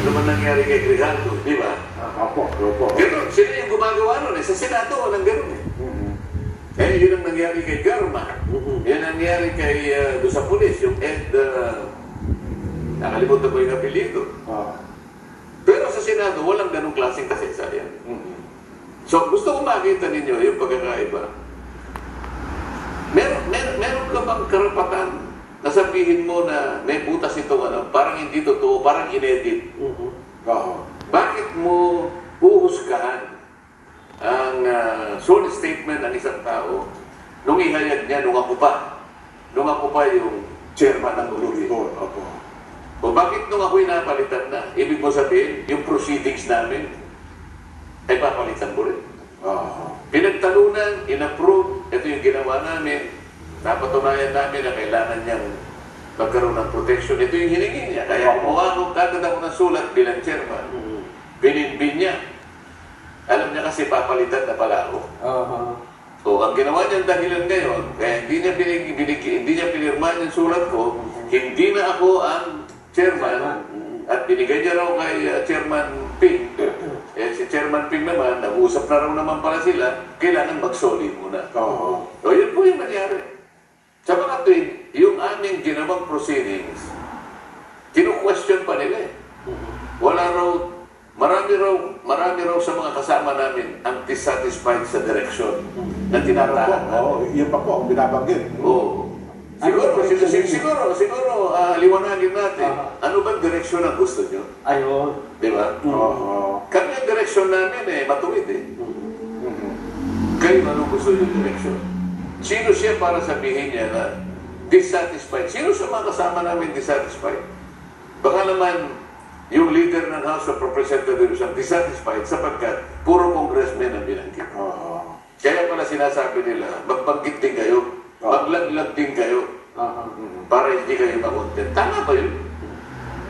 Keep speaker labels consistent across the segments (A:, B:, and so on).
A: naman nangyari kay Grijaldo, di ba?
B: Opo.
A: Ganun, sila yung gumagawa nun eh. Sa Senado, walang ganun eh. Yun ang nangyari kay Garma. Yan ang nangyari kay, doon sa pulis, yung Ed, nakalimutan ko yung apelido. Pero sa Senado, walang ganung klaseng kasaysayan. So, gusto ko makita ninyo yung pagkakaiba. Meron ka bang karapatan na sabihin mo na may butas itong ano, parang hindi totoo, parang inedit? Bakit mo uhusgahan ang sworn statement ng isang tao nung ihayag niya, nung ako pa yung chairman ng Ulubi? O bakit nung ako'y napalitan na? Ibig mo sabihin, yung proceedings namin ay papalitan mo rin. Pinagtalunan, in-approve, ito yung ginawa namin, napatunayan namin na kailangan niyang magkaroon ng protection. Ito yung hiningi niya. Kaya gumawa ko kagad ako ng sulat bilang chairman. Binibin niya. Alam niya kasi papalitan na pala ako. So, ang ginawa niyang dahilan ngayon, kaya hindi niya pinirmahan yung sulat ko, hindi na ako ang chairman, at binigay niya raw kay Chairman Ping. Si Chairman Ping naman, nag-uusap na raw naman pala sila, kailangan mag-solid muna. So, yun po yung nangyari. Sa mga tuwing, yung aming ginawang proceedings, kinu-question pa nila eh. Marami raw sa mga kasama namin ang dissatisfied sa direksyon na tinatahan namin.
B: Yun pa po, ang binabanggit.
A: Siguro, liwanagin natin, ano bang direksyon ang gusto nyo?
C: Ayun.
A: Di ba? Kami ang direksyon namin matuwid eh. Kayo ano gusto yung direksyon? Sino siya para sabihin niya na dissatisfied? Sino sa mga kasama namin dissatisfied? Baka naman yung leader ng House of Representatives ang dissatisfied sapagkat puro congressmen ang binanggit. Kaya pala sinasabi nila, magbanggit din kayo, maglaglag din kayo, para hindi kayo makontent. Tama ba yun?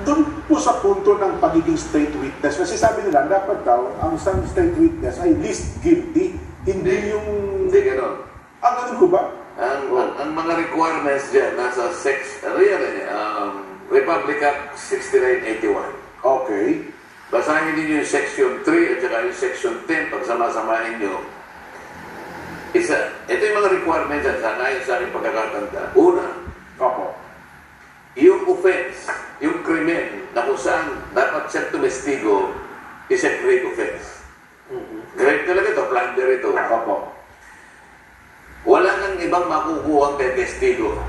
B: Doon po sa punto ng pagiging state witness, kasi sabi nila, dapat daw, ang isang state witness ay least guilty, hindi yung...
A: Hindi gano'n.
B: Ganun ko ba?
A: Ang mga requirements dyan, nasa Republic Act 6981.
B: Okay.
A: Basahin niyo yung Section 3 at saka yung Section 10, pagsama-samahin niyo. Ito yung mga requirements dyan, sangayon sa aking pagkakatanda. Una, yung offense, yung krimen na kung saan dapat siya tumestigo is a great offense. Great talaga ito, plunder ito. Wala kang ibang makukuha kay testigo.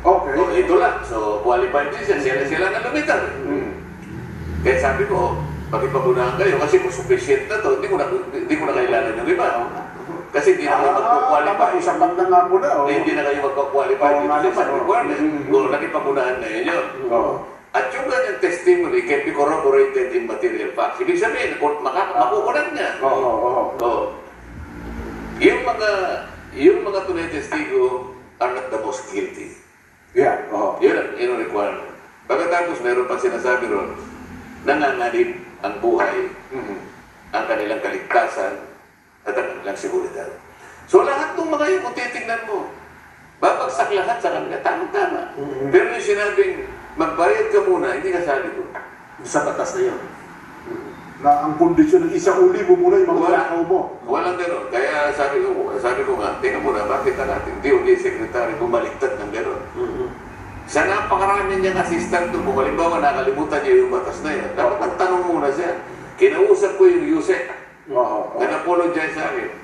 B: Okay.
A: So, ito lang. So, qualified din siya. Sila na lumitan. Kaya sabi ko, pag-ipagunahan kayo, kasi kung sufficient na to, hindi ko na kailangan yung iba. Kasi hindi na kayo magpo-qualify.
B: Sapat na nga po na.
A: Hindi na kayo magpo-qualify. Kung nakipagunahan na yun. At yung ganyang testimony can be corroborated in material facts. Ibig sabihin, makukunan niya. Yung mga tunay testigo are not the most guilty. Yun ang requirement. Pagkatapos, meron pa sinasabi ron, nanganganib ang buhay, ang kanilang kaligtasan, at ang kanilang seguridad. So lahat ng mga yun, kung titignan mo, babagsak lahat sa kanila, tama-tama. Pero yung sinabing, magbayad ka muna, hindi ka sabi ko.
C: Sa batas na yun.
B: Na ang kondisyon ng isang uli mo muna yung mga lakaw mo.
A: Walang gano'n. Kaya sabi ko nga, tingnan mo na, bakit na natin, DOJ Secretary bumaliktad ng gano'n. Sa napakarami niyang assistant doon, kung halimbawa nakalimutan niya yung batas na yan, dapat nagtanong muna siya. Kinausap ko yung Yusek, nag-apologize sa akin.